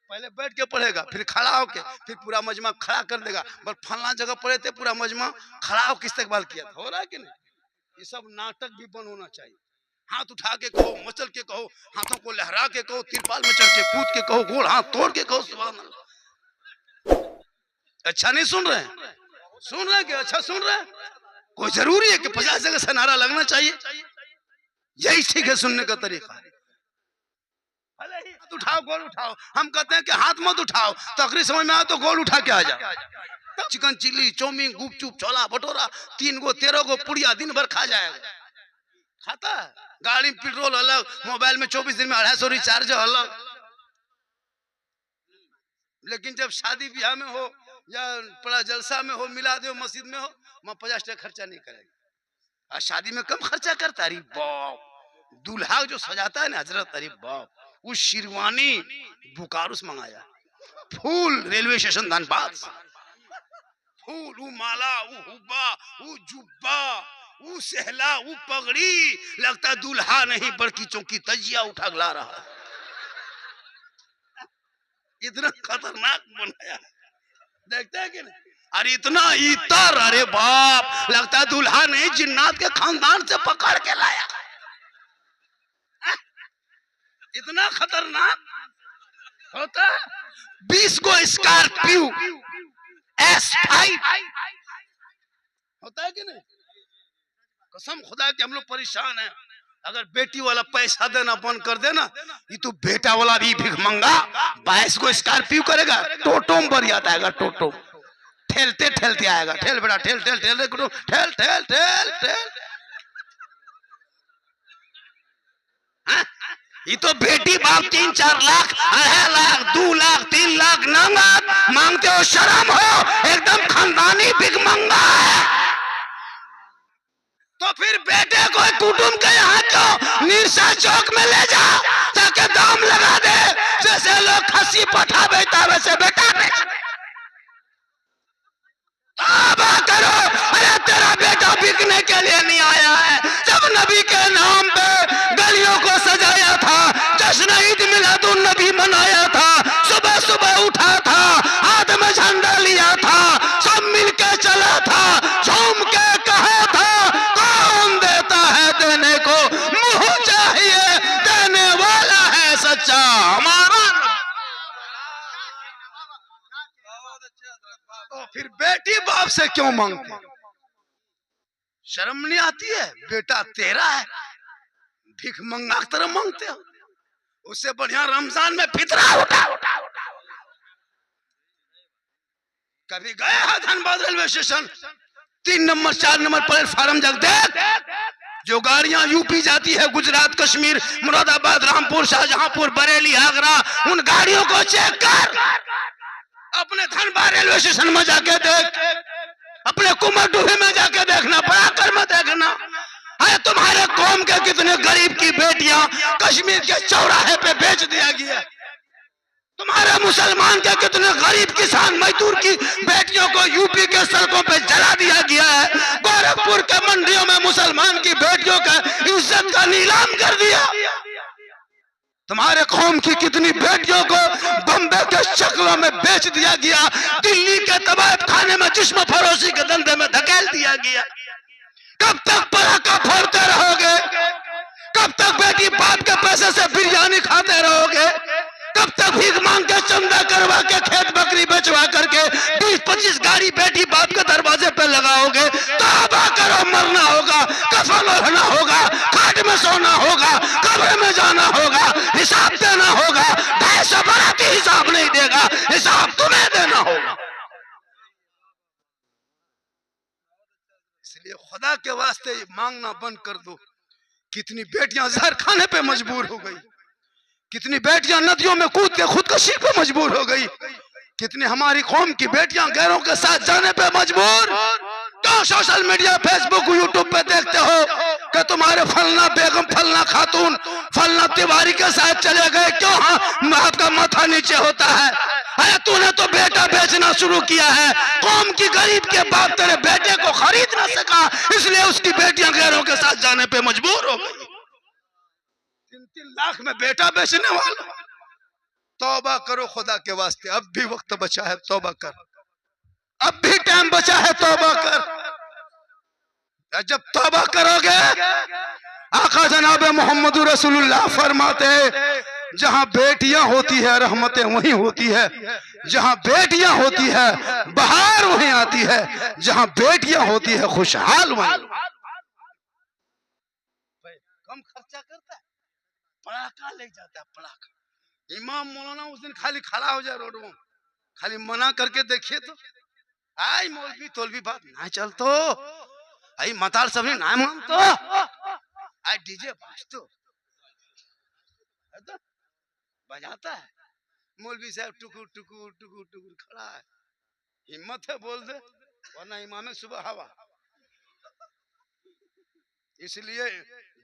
पहले बैठ के पढ़ेगा, फिर खड़ा होके, फिर पूरा मजमा खड़ा कर देगा। बस फलना जगह पढ़े थे, पूरा मजमा खड़ा होकर इस्तेकबाल किया था। हो रहा है कि नहीं? ये सब नाटक भी बंद होना चाहिए। हाथ उठा के कहो, मचल के कहो, हाथों को लहरा के कहो, तिरपाल में चढ़ के कूद के कहो, गोड़ हाथ तोड़ के कहो सुभान अल्लाह। अच्छा नहीं सुन रहे हैं? सुन रहे हैं कि अच्छा सुन रहे हैं? कोई जरूरी है कि 50 जगह से नारा लगना चाहिए? यही ठीक है सुनने का तरीका। भले ही हाथ उठाओ, गोल उठाओ। हम कहते हैं कि हाथ मत उठाओ, तकरीर समझ में आए तो गोल उठा के आ जाओ। चिकन चिल्ली, चाउमीन, गुपचुप, छोला भटूरा, 3 गो 13 गो पुड़िया दिन भर खा जाएगा। खाता है? गाड़ी में पेट्रोल अलग, मोबाइल में 24 दिन में 250 रिचार्ज अलग। लेकिन जब शादी ब्याह में हो या बड़ा जलसा में हो, मिलाद हो, मस्जिद में हो, वहां 50 टका खर्चा नहीं करेगा। और शादी में कम खर्चा करता। अरे बाप, दूल्हा जो सजाता है ना हजरत, अरे बाप, वो शेरवानी बोकारो से मंगाया, फूल रेलवे स्टेशन धनबाद, फूल, वो माला, वो हुब्बा, वो जुब्बा, वो सहला, वो पगड़ी, लगता दूल्हा नहीं बड़की चौकी तजिया उठा ला रहा। इतना खतरनाक बनाया, देखते हैं कि नहीं? अरे इतना इतर, अरे बाप, लगता दूल्हा नहीं जिन्नात के खानदान से पकड़ के लाया। इतना खतरनाक होता है। 20 को स्कॉर्पियो S5 होता है कि नहीं? कसम खुदा कि हम लोग परेशान हैं। अगर बेटी वाला पैसा देना बंद कर देना, ये तो बेटा वाला भी भिखमंगा 22 को स्कॉर्पियो करेगा। टोटो में बढ़ जाता है, टोटो ठेलते ठेलते आएगा। ठेल बेटा ठेल ठेल ठेल ठेल ठेल ठेल ठेल। ये तो बेटी बाप 3-4 लाख, 2.5 लाख, 2 लाख, 3 लाख नगद मांगते हो, शर्म हो? एकदम खानदानी भिखमंगा है। तो फिर बेटे को कुटुंब के यहाँ क्यों निरसा चौक में ले जाओ, ताकि दाम लगा दे। जैसे लोग खसी पठा बेचता वैसे बेटा बेच। तौबा करो, अरे तेरा बेटा बिकने के लिए नहीं आया है। जब नबी के नाम पे गलियों को सजाया था, जश्न ईद मिलादुन नबी मनाया था, सुबह सुबह उठा था, हाथ में झंडा लिया था, सब मिलके चला था, झूम के कहा था, कौन देता है देने को, मुंह चाहिए देने वाला है सच्चा हमारा। तो फिर बेटी बाप से क्यों मांगते? शर्म नहीं आती है? बेटा तेरा है, भीख मंगा की तरह मांगते हो। उससे बढ़िया रमजान में फितरा उठा। कभी गए हैं Dhanbad railway station? 3 number 4 number platform जग देख, जो गाड़ियां यूपी जाती है, गुजरात, कश्मीर, मुरादाबाद, रामपुर, शाहजहांपुर, बरेली, आगरा, उन गाड़ियों को चेक कर। अपने धनबाद रेलवे स्टेशन में जाके देख, अपने कुमारडूबी में जाके देखना, बराकर में देखना। अरे तुम्हारे कौम के कितने गरीब की बेटियां कश्मीर के चौराहे पे बेच दिया गया। तुम्हारे मुसलमान के कितने गरीब किसान मजदूर की बेटियों को यूपी के सड़कों पे जला दिया गया है। गोरखपुर के मंडियों में मुसलमान की बेटियों का इज्जत का नीलाम कर दिया। तुम्हारे कौम की कितनी बेटियों को बम्बे के शक्लों में बेच दिया गया, दिल्ली के तबायब खाने में जिस्म फरोशी के धंधे में धकेल दिया गया। कब तक पराका फोड़ते रहोगे? कब तक बेटी बाप के पैसे से बिरयानी खाते रहोगे? कब तक भीख मांग के चंदा करवा के खेत बकरी बेचवा करके 20-25 गाड़ी बेटी बाप के दरवाजे पे लगाओगे? तौबा करो, मरना होगा, कफन ओढ़ना होगा, खाट में सोना होगा, कब्र में जाना होगा, हिसाब देना होगा। 250 बराती हिसाब नहीं देगा, हिसाब तुम्हें देना होगा। इसलिए खुदा के वास्ते मांगना बंद कर दो। कितनी बेटियां जहर खाने पे मजबूर हो गई, कितनी बेटियां नदियों में कूद के खुदकुशी पे मजबूर हो गई, कितनी हमारी कौम की बेटियां गैरों के साथ जाने पे मजबूर। क्यों सोशल मीडिया, फेसबुक, यूट्यूब पे देखते हो कि तुम्हारे फलना बेगम, फलना खातून, फलना तिवारी के साथ चले गए? क्यों? हाँ, आपका माथा नीचे होता है। अरे तूने तो बेटा बेचना शुरू किया है। कौम की गरीब के बाप तेरे बेटे को खरीद ना सका, इसलिए उसकी बेटियां गैरों के साथ जाने पे मजबूर हो गई। 3-3 लाख में बेटा बेचने वाला तौबा करो खुदा के वास्ते, अब भी वक्त बचा है, तौबा कर, अब भी टाइम बचा है, तौबा कर। जब तौबा करोगे, आका जनाब मोहम्मद रसूलुल्लाह फरमाते हैं, जहां बेटियां होती है रहमतें वहीं होती है, जहां बेटियां होती है बहार वहीं आती है, जहां बेटियां होती है खुशहाल वहीं। कम खर्चा करता है, पड़ाका ले जाता है, पड़ाका। इमाम मौलाना उस दिन खाली खड़ा हो जाए रोड में, खाली मना करके देखिए तो आई मौलवी तोलवी बात ना चल तो आई मताल सब ना मान तो आई डीजे बाज तो बजाता है, मौलवी साहब टुकुर टुकुर टुकुर टुकुर खड़ा है, हिम्मत है बोल दे, वरना इमाम सुबह हवा। इसलिए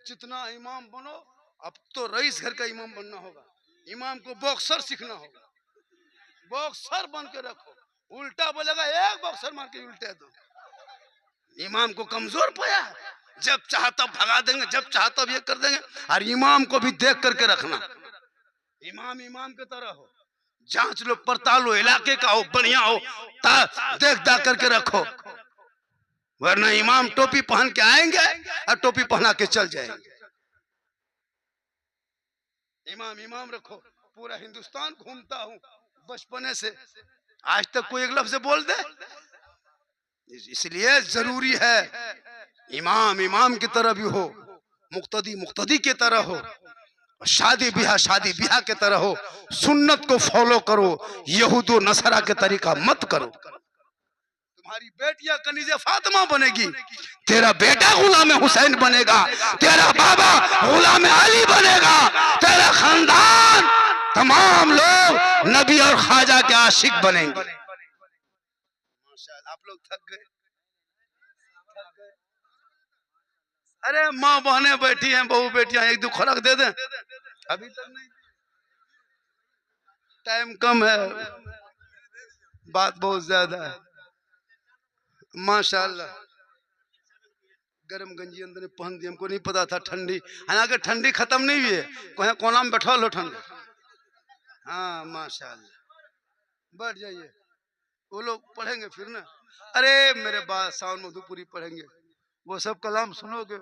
जितना इमाम बनो, अब तो रईस घर का इमाम बनना होगा, इमाम को बॉक्सर सीखना होगा, बॉक्सर बन के रखो, उल्टा बोलेगा एक बॉक्सर मार के उल्टे दो। इमाम को कमजोर पाया है, जब चाह तब भगा देंगे, जब चाह तब ये कर देंगे। और इमाम को भी देख करके रखना, इमाम इमाम की तरह हो, जांच लो पड़ताल लो, इलाके का हो बढ़िया हो, देख दाख करके रखो, वरना इमाम टोपी पहन के आएंगे और टोपी पहना के चल जाएंगे। इमाम इमाम रखो। पूरा हिंदुस्तान घूमता हूँ बचपने से, आज तक कोई एक लफ्ज से बोल दे, इसलिए जरूरी है इमाम इमाम की तरह भी हो, मुक्तदी मुक्तदी की तरह हो, शादी ब्याह के तरह हो, सुन्नत को फॉलो करो, यहूदो नसरा के तरीका मत करो। तुम्हारी बेटियां कनीज़े फातिमा बनेगी, तेरा बेटा गुलाम हुसैन बनेगा, तेरा बाबा गुलाम अली बनेगा, तेरा खानदान तमाम लोग नबी और ख्वाजा के आशिक बनेंगे। माशाअल्लाह, आप लोग थक गए? अरे माँ बहने बैठी हैं, बहू बेटियां, एक दो खुराक दे दें, अभी तक नहीं, टाइम कम है, बात बहुत ज्यादा है। माशाअल्लाह, गरम गंजी अंदर पहन दी, हमको नहीं पता था ठंडी, हालांकि ठंडी खत्म नहीं हुई है, कोई कोना में बैठा लो ठंडी। हाँ माशाअल्लाह, बैठ जाइए, वो लोग पढ़ेंगे फिर ना। अरे मेरे बाद सावन मधुपुरी पढ़ेंगे, वो सब कलाम सुनोगे।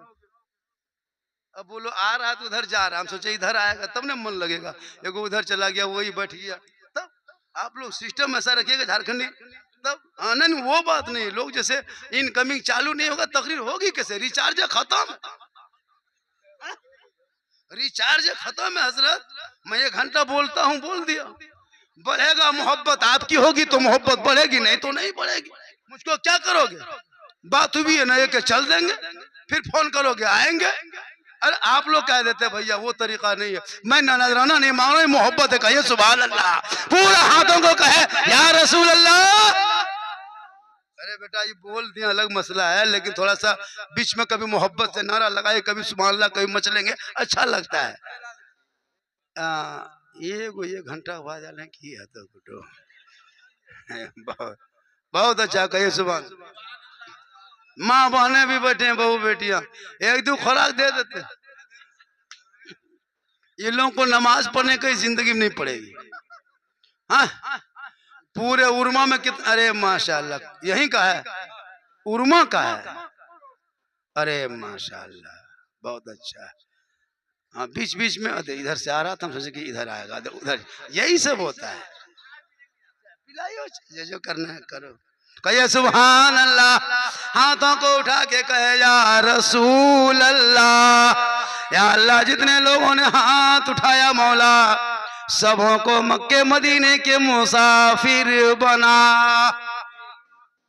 अब वो लोग आ रहा है तो उधर जा रहा है, हम सोचे इधर आएगा तब ना मन लगेगा, एगो उधर चला गया वही बैठ गया, तब आप लोग सिस्टम ऐसा रखिएगा झारखंडी, तब हाँ नहीं वो बात नहीं, लोग जैसे इनकमिंग चालू नहीं होगा तकरीर होगी कैसे, रिचार्ज खत्म, रिचार्ज खत्म है हजरत, मैं 1 घंटा बोलता हूँ, बोल दिया, बढ़ेगा मोहब्बत आपकी होगी तो मोहब्बत बढ़ेगी, नहीं तो नहीं बढ़ेगी। मुझको क्या करोगे, बात हुई है ना, ये के चल देंगे, फिर फोन करोगे आएंगे। अरे आप लोग कह देते भैया वो तरीका नहीं है, मैं नजराना नहीं मांग रहा, मोहब्बत है, कहिए सुभान अल्लाह, पूरा हाथों को कहे या रसूल अल्लाह। अरे बेटा ये बोल दिया अलग मसला है, लेकिन थोड़ा सा बीच में कभी मोहब्बत से नारा लगाए, कभी सुभान अल्लाह, कभी मचलेंगे, अच्छा लगता है। ये 1 घंटा हुआ जाने की है तो बहुत बहुत अच्छा, कहिए सुभान। माँ बहने भी बैठे हैं, बहू बेटियां, एक दो खुराक दे देते, ये लोगों को नमाज पढ़ने की जिंदगी में नहीं पड़ेगी। हाँ पूरे उर्मा में कितना, अरे माशाल्लाह, यहीं का है, उर्मा का है, अरे माशाल्लाह बहुत अच्छा। हाँ बीच बीच में इधर से आ रहा था, हम सोचे कि इधर आएगा, उधर, यही सब होता है, पिलाइयो जो करना है करो, कहिए सुभान अल्लाह, हाथों को उठा के कहे या रसूल अल्लाह, या अल्लाह जितने लोगों ने हाथ उठाया मौला सबों को मक्के मदीने के मुसाफिर बना।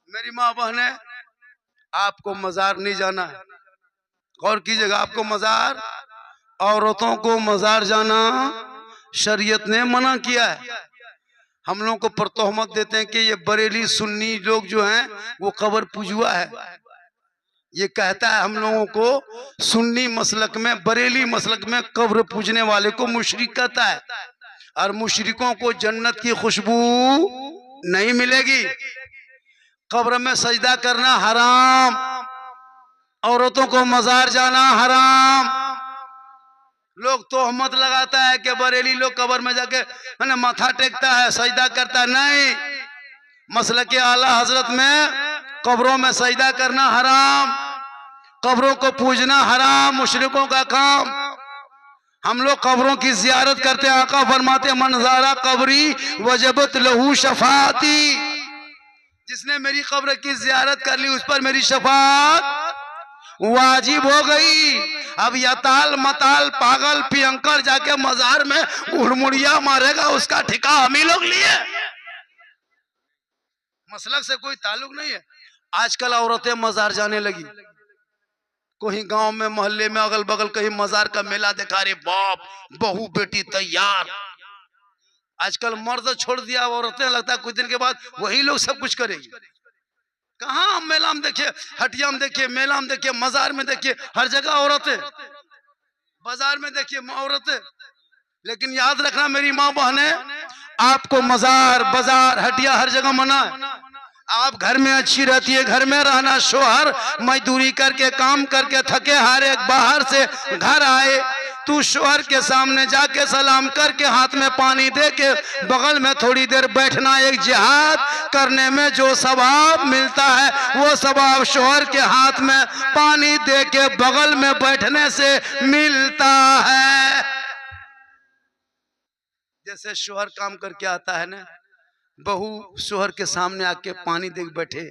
मेरी माँ बहने, आपको मजार नहीं जाना है, गौर कीजिएगा, आपको मजार, औरतों को मजार जाना शरीयत ने मना किया है। हम लोगों को पर तोहमत देते हैं कि ये बरेली सुन्नी लोग जो हैं वो कब्र पुजुआ है, ये कहता है हम लोगों को सुन्नी मसलक में, बरेली मसलक में कब्र पूजने वाले को मुशरिक कहता है, और मुशरिकों को जन्नत की खुशबू नहीं मिलेगी, कब्र में सजदा करना हराम, औरतों को मजार जाना हराम, लोग तोहमत लगाता है कि बरेली लोग कब्र में जाके है माथा टेकता है, सजदा करता है। नहीं, मसलक के आला हजरत में कब्रों में सजदा करना हराम, कब्रों को पूजना हराम, मुशरिकों का काम। हम लोग कब्रों की जियारत करते हैं। आका फरमाते मनजारा कब्री वजबत लहू शफाती, जिसने मेरी कब्र की जियारत कर ली उस पर मेरी शफात वाजिब हो गई। अब यताल मताल पागल पियंकर जाके मजार में घुड़मुड़िया मारेगा, उसका ठिका हम ही लोग लिए। मसलक से कोई ताल्लुक नहीं है। आजकल औरतें मजार जाने लगी, कोई गांव में मोहल्ले में अगल बगल कहीं मजार का मेला दिखा रहे, बाप बहू बेटी तैयार। आजकल मर्द छोड़ दिया, औरतें लगता है कुछ दिन के बाद वही लोग सब कुछ करेगी। कहाँ मेला में देखिए, हटिया में देखिए, मेला में देखिए, मजार में देखिए, हर जगह औरतें, बाजार में देखिए औरतें। लेकिन याद रखना मेरी माँ बहने, आपको मजार बाजार हटिया हर जगह मना है। आप घर में अच्छी रहती है, घर में रहना। शोहर मजदूरी करके काम करके थके हारे बाहर से घर आए, तू शोहर के सामने जाके सलाम करके हाथ में पानी दे के बगल में थोड़ी देर बैठना। एक जिहाद करने में जो सवाब मिलता है वो सवाब शोहर के हाथ में पानी दे के बगल में बैठने से मिलता है। जैसे शोहर काम करके आता है ना, बहू शोहर के सामने आके पानी दे बैठे,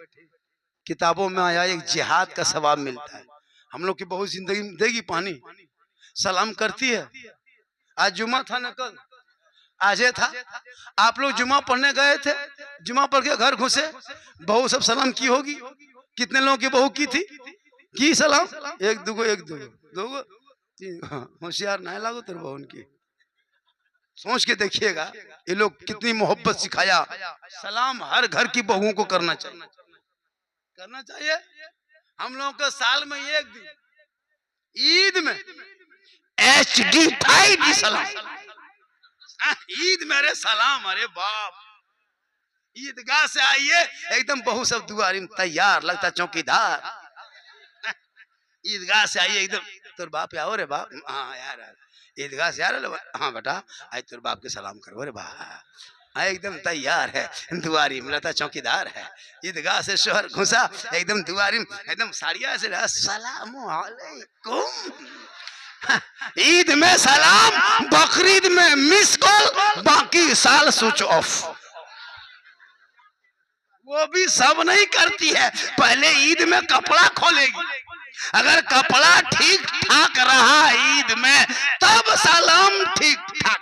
किताबों में आया एक जिहाद का सवाब मिलता है। हम लोग की बहू जिंदगी में देगी पानी, सलाम करती है। आज जुमा था ना, कल आजे था, आप लोग जुमा पढ़ने गए थे, जुमा पढ़ के घर घुसे, बहू सब सलाम की होगी। कितने लोगों की बहू की थी, की सलाम? एक दुगो, एक दुगो, दोगो, होशियार ना लागो तेरे बहू की। सोच के देखिएगा ये लोग कितनी मोहब्बत सिखाया। सलाम हर घर की बहुओं को करना चाहिए, करना चाहिए। हम लोगों को साल में एक दिन ईद में HD सलाम, ईद मेरे सलाम। अरे बाप, ईदगाह से आइए एकदम बहू सब दुआरी में तैयार, लगता चौकीदार। ईदगाह से आइए एकदम, तोर बाप आओ रे बाप, हाँ यार ईदगाह से यार, हाँ बेटा आज तेरे बाप के सलाम करो रे बा, एकदम तैयार है, दुआरी में लगता चौकीदार है। ईदगाह से शोहर घुसा एकदम दुआरी में, एकदम साड़िया से अस्सलाम वालेकुम। ईद में सलाम, बकरीद में मिस कॉल, बाकी साल स्विच ऑफ। वो भी सब नहीं करती है, पहले ईद में कपड़ा खोलेगी, अगर कपड़ा ठीक ठाक रहा ईद में तब सलाम ठीक ठाक।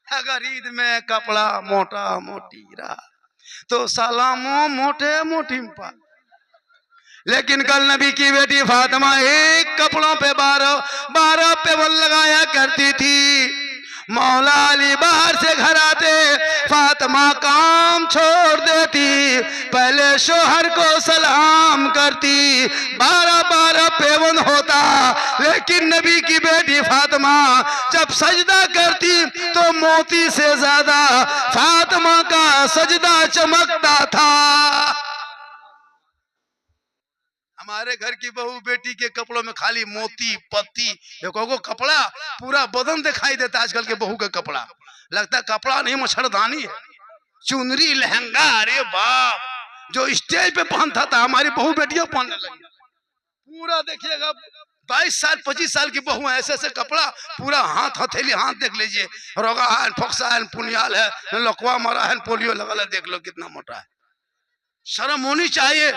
अगर ईद में कपड़ा मोटा मोटी रहा तो सलामो मोटे मोटी पा। लेकिन कल नबी की बेटी फातिमा एक कपड़ों पे 12 पेवल लगाया करती थी। मौला अली बाहर से घर आते, फातिमा काम छोड़ देती, पहले शोहर को सलाम करती। 12 पेवन होता, लेकिन नबी की बेटी फातिमा जब सजदा करती तो मोती से ज्यादा फातिमा का सजदा चमकता था। हमारे घर की बहू बेटी के कपड़ों में खाली मोती पत्ती, देखो कपड़ा पूरा बदन दिखाई देता। आजकल के बहू का कपड़ा लगता है कपड़ा नहीं मच्छरदानी है, चुनरी लहंगा। अरे बाप, जो स्टेज पे पहनता था हमारी बहू बेटियां पहनने लगी। पूरा देखिएगा 22 साल 25 साल की बहू है, ऐसे ऐसे कपड़ा पूरा हाथ हथेली, हाथ देख लीजिए, रोगा है, फोक्सा है, पुनियाल है, लकवा मरा है, पोलियो लगा, देख लो कितना मोटा है। शर्म होनी चाहिए।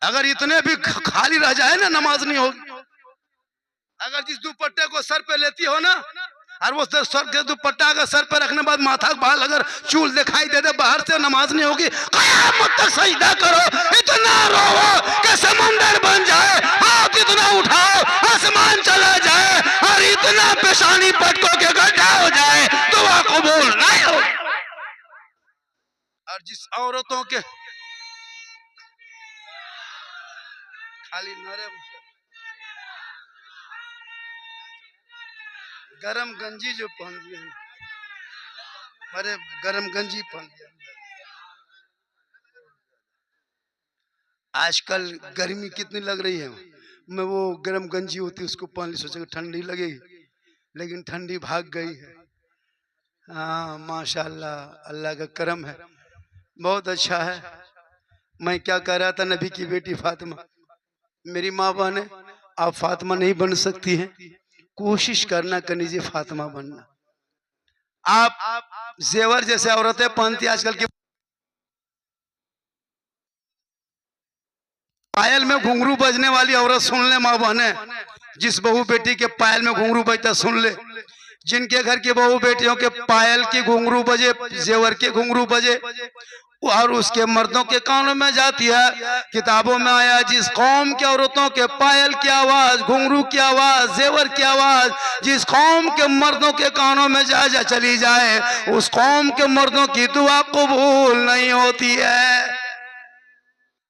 अगर इतने भी खाली रह जाए ना नमाज नहीं होगी। अगर जिस दुपट्टे को सर पे लेती हो ना, और वो सर के दुपट्टा अगर सर पे रखने बाद माथा के बाल अगर चूल दिखाई दे दे बाहर से, नमाज नहीं होगी। क़यामत तक सजदा करो, इतना रोवो कि समंदर बन जाए, हाथ इतना उठाओ आसमान चला जाए, और इतना पेशानी पटको के गड्ढा हो जाए दुआ कबूल नहीं हो। और जिस औरतों के खाली नरम गरम गंजी जो पहन दिया, अरे गरम गंजी पहन दिया। आजकल गर्मी कितनी लग रही है, मैं वो गरम गंजी होती है उसको पहन ली, सोचे ठंडी लगेगी, लेकिन ठंडी भाग गई है। हाँ माशाल्लाह, अल्लाह का करम है, बहुत अच्छा है। मैं क्या कह रहा था, नबी की बेटी फातिमा, मेरी माँ बहन है, आप फातिमा नहीं बन सकती हैं, कोशिश करना कनीजे फातिमा बनना। आप जेवर जैसे औरतें पहनती आजकल की, पायल में घुंघरू बजने वाली औरत सुन ले माँ बहने, जिस बहू बेटी के पायल में घुंघरू बजता सुन ले, जिनके घर की बहू बेटियों के पायल की घुंघरू बजे, जेवर के घुंघरू बजे, और उसके मर्दों के कानों में जाती है। किताबों में आया जिस कौम की औरतों के पायल की आवाज, घुंघरू की आवाज, जेवर की आवाज जिस कौम के मर्दों के कानों में जा चली जाए, उस कौम के मर्दों की दुआ कबूल नहीं होती है।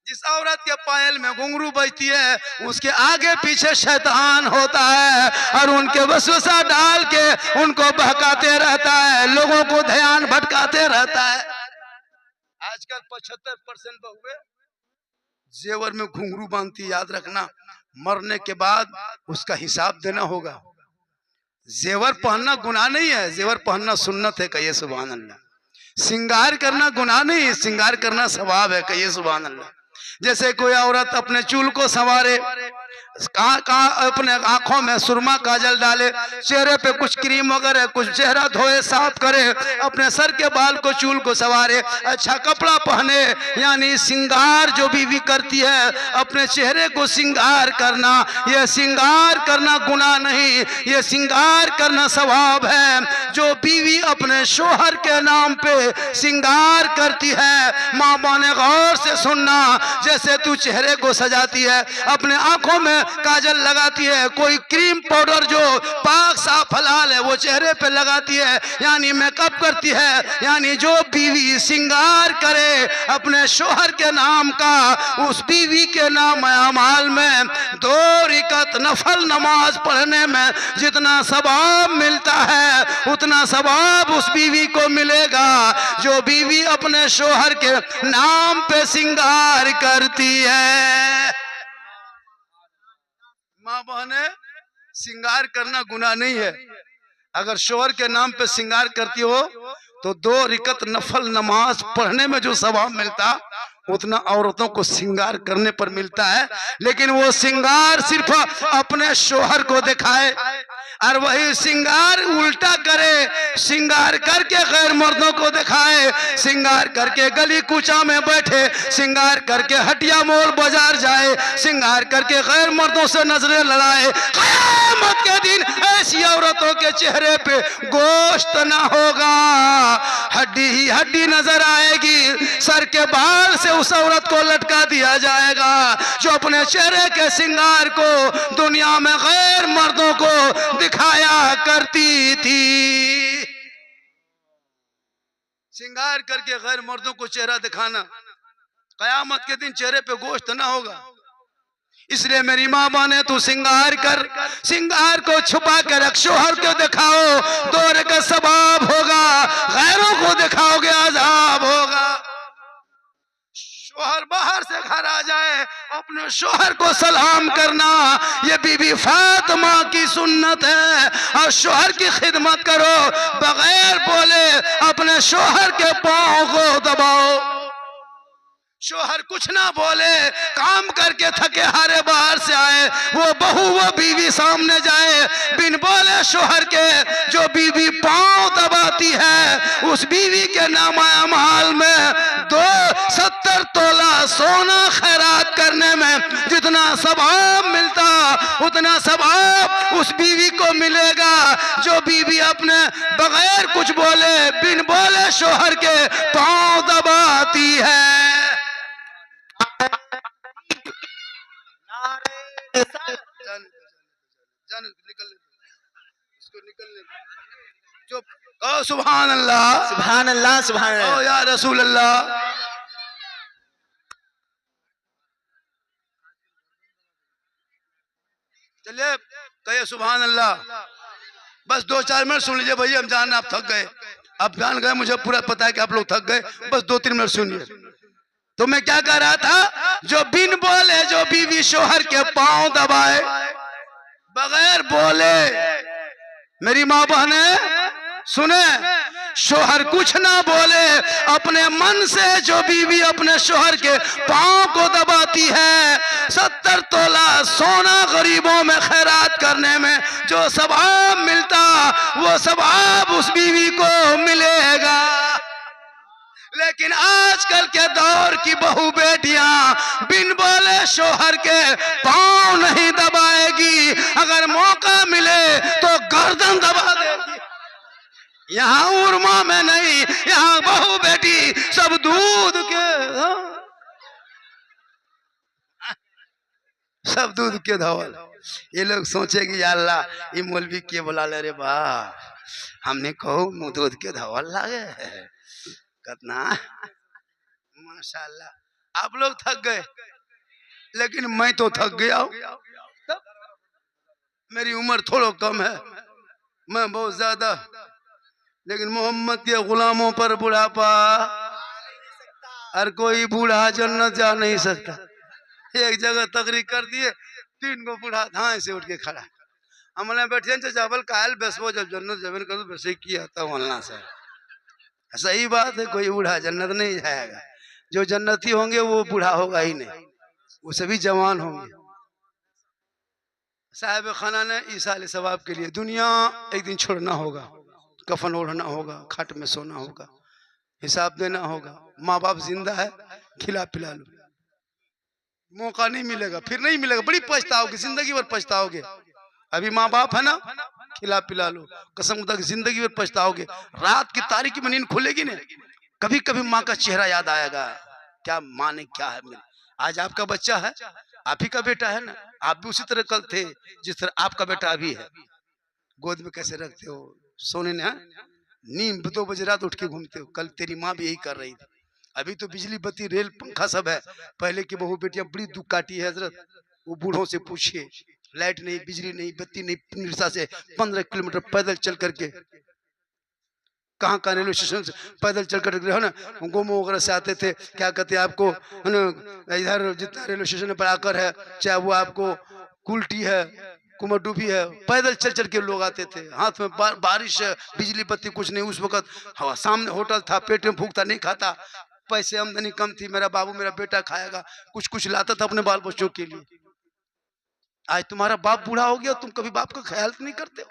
जिस औरत के पायल में घुंघरू बजती है, उसके आगे पीछे शैतान होता है और उनके वसवसा डाल के उनको बहकाते रहता है, लोगों को ध्यान भटकाते रहता है। आजकल 75% बहुएं जेवर में घुंघरू बांधती, याद रखना मरने के बाद उसका हिसाब देना होगा। जेवर पहनना गुनाह नहीं है, जेवर पहनना सुन्नत है, कहिए सुभान अल्लाह। सिंगार करना गुनाह नहीं है, सिंगार करना सवाब है, कहिए सुभान अल्लाह। जैसे कोई औरत अपने चूल को संवारे, कहाँ अपने आंखों में सुरमा काजल डाले, चेहरे पे कुछ क्रीम वगैरह, कुछ चेहरा धोए साफ करे, अपने सर के बाल को चूल को संवारे, अच्छा कपड़ा पहने, यानी सिंगार जो बीवी करती है, अपने चेहरे को सिंगार करना, ये सिंगार करना गुनाह नहीं, ये सिंगार करना सवाब है। जो बीवी अपने शोहर के नाम पे सिंगार करती है, माँ बहने गौर से सुनना, जैसे तू चेहरे को सजाती है, अपने आंखों में काजल लगाती है, कोई क्रीम पाउडर जो पाक साफ हलाल है वो चेहरे पे लगाती है, यानी मेकअप करती है, यानी जो बीवी सिंगार करे अपने शोहर के नाम का, उस बीवी के नाम अमाल में 2 रकात नफल नमाज पढ़ने में जितना सवाब मिलता है उतना सवाब उस बीवी को मिलेगा जो बीवी अपने शोहर के नाम पे सिंगार करती है। माँ बहने, सिंगार करना गुनाह नहीं है। अगर शोहर के नाम पे सिंगार करती हो तो 2 रकात नफल नमाज पढ़ने में जो सवाब मिलता उतना औरतों को सिंगार करने पर मिलता है। लेकिन वो सिंगार सिर्फ अपने शोहर को दिखाए और वही सिंगार उल्टा करे, सिंगार करके गैर मर्दों को दिखाए, सिंगार करके गली कूचा में बैठे, सिंगार करके हटिया मोड़ बाजार जाए, सिंगार करके गैर मर्दों से नजरें लड़ाए, क़यामत के दिन ऐसी औरतों के चेहरे पे गोश्त ना होगा, हड्डी ही हड्डी नजर आएगी, सर के बाल से उस औरत को लटका दिया जाएगा जो अपने चेहरे के सिंगार को दुनिया में गैर मर्दों को दिखाया करती थी। सिंगार करके गैर मर्दों को चेहरा दिखाना, कयामत के दिन चेहरे पे गोश्त ना होगा। इसलिए मेरी माँ बने तू सिंगार कर, सिंगार को छुपा कर रख, शोहर को दिखाओ 2 रकात सवाब होगा, गैरों को दिखाओगे अजाब होगा। शोहर बाहर से घर आ जाए, अपने शोहर को सलाम करना, ये बीबी फातिमा की सुन्नत है। और शोहर की खिदमत करो, बगैर बोले अपने शोहर के पांव को दबाओ। शोहर कुछ ना बोले, काम करके थके हारे बाहर से आए, वो बहू वो बीवी सामने जाए, बिन बोले शोहर के जो बीवी पांव दबाती है, उस बीवी के नाम अमाल में 70 तोला सोना खैरात करने में जितना सवाब मिलता उतना सवाब उस बीवी को मिलेगा जो बीवी अपने बगैर कुछ बोले, बिन बोले शोहर के पांव दबाती है। चुप, सुभान अल्लाह सुभान अल्लाह सुभान अल्लाह। या रसूल अल्लाह। चलिए कहिए सुभान अल्लाह। बस 2-4 मिनट सुन लीजिए भैया, हम जान आप थक गए, आप जान गए, मुझे पूरा पता है कि आप लोग थक गए, बस 2-3 मिनट सुनिए। तो मैं क्या कह रहा था, जो बिन बोले जो बीवी शोहर के पांव दबाए, बगैर बोले मेरी माँ बहने सुने, शोहर कुछ ना बोले, अपने मन से जो बीवी अपने शोहर के पांव को दबाती है, 70 तोला सोना गरीबों में खैरात करने में जो सवाब मिलता वो सवाब उस बीवी को मिलेगा। लेकिन आजकल के दौर की बहू बेटियां बिन बोले शोहर के पांव नहीं दबाएगी, अगर मौका मिले तो गर्दन दबा देगी। यहाँ उर्मा में नहीं, यहाँ बहू बेटी सब दूध के सब दूध के धवल। ये लोग सोचेगी या अल्लाह ये मौलवी के बोला ले रे बा, हमने कहो मुँह दूध के धवल लागे कितना माशाल्लाह। आप लोग थक गए लेकिन मैं तो थक गया हूँ। मेरी उम्र थोड़ा कम है, मैं बहुत ज्यादा, लेकिन मोहम्मद के गुलामों पर बुढ़ापा, हर कोई बूढ़ा जन्नत जा नहीं सकता। एक जगह तकरीर कर दिए, 3 को बूढ़ा धाए से उठ के खड़ा, हमने बैठे चावल कायल बेसबो जब जन्नत जमीन कर वैसे किया था वलना से। सही बात है, कोई बूढ़ा जन्नत नहीं जाएगा, जो जन्नती होंगे वो बूढ़ा होगा ही नहीं, वो सभी जवान होंगे। साहिब खाना ने ईसा अलैहिस्सलाम के लिए दुनिया एक दिन छोड़ना होगा, कफन ओढ़ना होगा, खाट में सोना होगा, हिसाब देना होगा। माँ बाप जिंदा है, खिला पिला लो, मौका नहीं मिलेगा, फिर नहीं मिलेगा, बड़ी पछताओगे, जिंदगी भर पछताओगे। अभी माँ बाप है ना, खिला पिला लो, कसम खुदा की जिंदगी भर पछताओगे। रात की तारीकी में नींद खुलेगी ना, कभी कभी माँ का चेहरा याद आएगा, क्या माँ ने क्या है मेरे। आज आपका बच्चा है, आप ही का बेटा है ना, आप भी उसी तरह कल थे जिस तरह आपका बेटा अभी है। गोद में कैसे रखते हो, सोने ने नींद 2 बजे रात उठ के घूमते हो, कल तेरी माँ भी यही कर रही थी। अभी तो बिजली बत्ती रेल पंखा सब है, पहले की बहू बेटियां बड़ी दुख काटी है हजरत। वो बूढ़ों से पूछिए, लाइट नहीं, बिजली नहीं, बत्ती नहीं, निरसा से 15 किलोमीटर पैदल चल करके, कहाँ कहाँ रेलवे स्टेशन से पैदल चल कर ना, गोमो वगैरह से आते थे, क्या कहते हैं आपको इधर जितना रेलवे स्टेशन पर आकर है, चाहे वो आपको कुल्टी है, कुमरडूबी है, पैदल चल चल के लोग आते थे। हाथ में बारिश है, बिजली बत्ती कुछ नहीं, उस वक्त हवा सामने होटल था, पेट में भूखता नहीं खाता, पैसे आमदनी कम थी, मेरा बाबू मेरा बेटा खाएगा, कुछ कुछ लाता था अपने बाल बच्चों के लिए। आज तुम्हारा बाप बूढ़ा हो गया, तुम कभी बाप का ख्याल नहीं करते हो।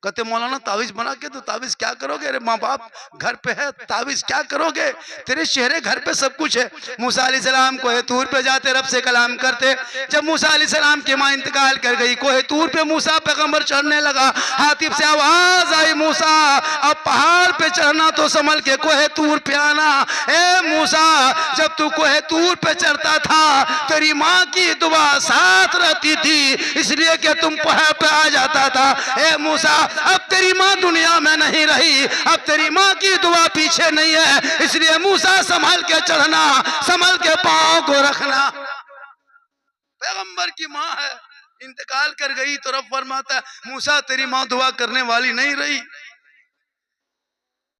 कहते मौलाना तावीज बना के, तो तावीज क्या करोगे, अरे माँ बाप घर पे है, तावीज क्या करोगे, तेरे चेहरे घर पे सब कुछ है। मूसा अलैहिस्सलाम कोहे तूर पे जाते रब से कलाम करते, जब मूसा अलैहिस्सलाम की माँ इंतकाल कर गई, कोहे तूर पे मूसा पैगंबर चढ़ने लगा, हातिफ से आवाज आई, मूसा अब पहाड़ पे चढ़ना तो संभल के कोहे तूर पे आना। ए मूसा, जब तू कोहे तूर पे चढ़ता था तेरी माँ की दुआ साथ रहती थी, इसलिए कि तुम पहाड़ पे आ जाता था। ए मूसा, अब तेरी माँ दुनिया में नहीं रही, अब तेरी माँ की दुआ पीछे नहीं है, इसलिए मूसा संभल के चढ़ना, संभल के पांव को रखना। पैगंबर की माँ है, इंतकाल कर गई तो रब फरमाता है मूसा तेरी माँ दुआ करने वाली नहीं रही,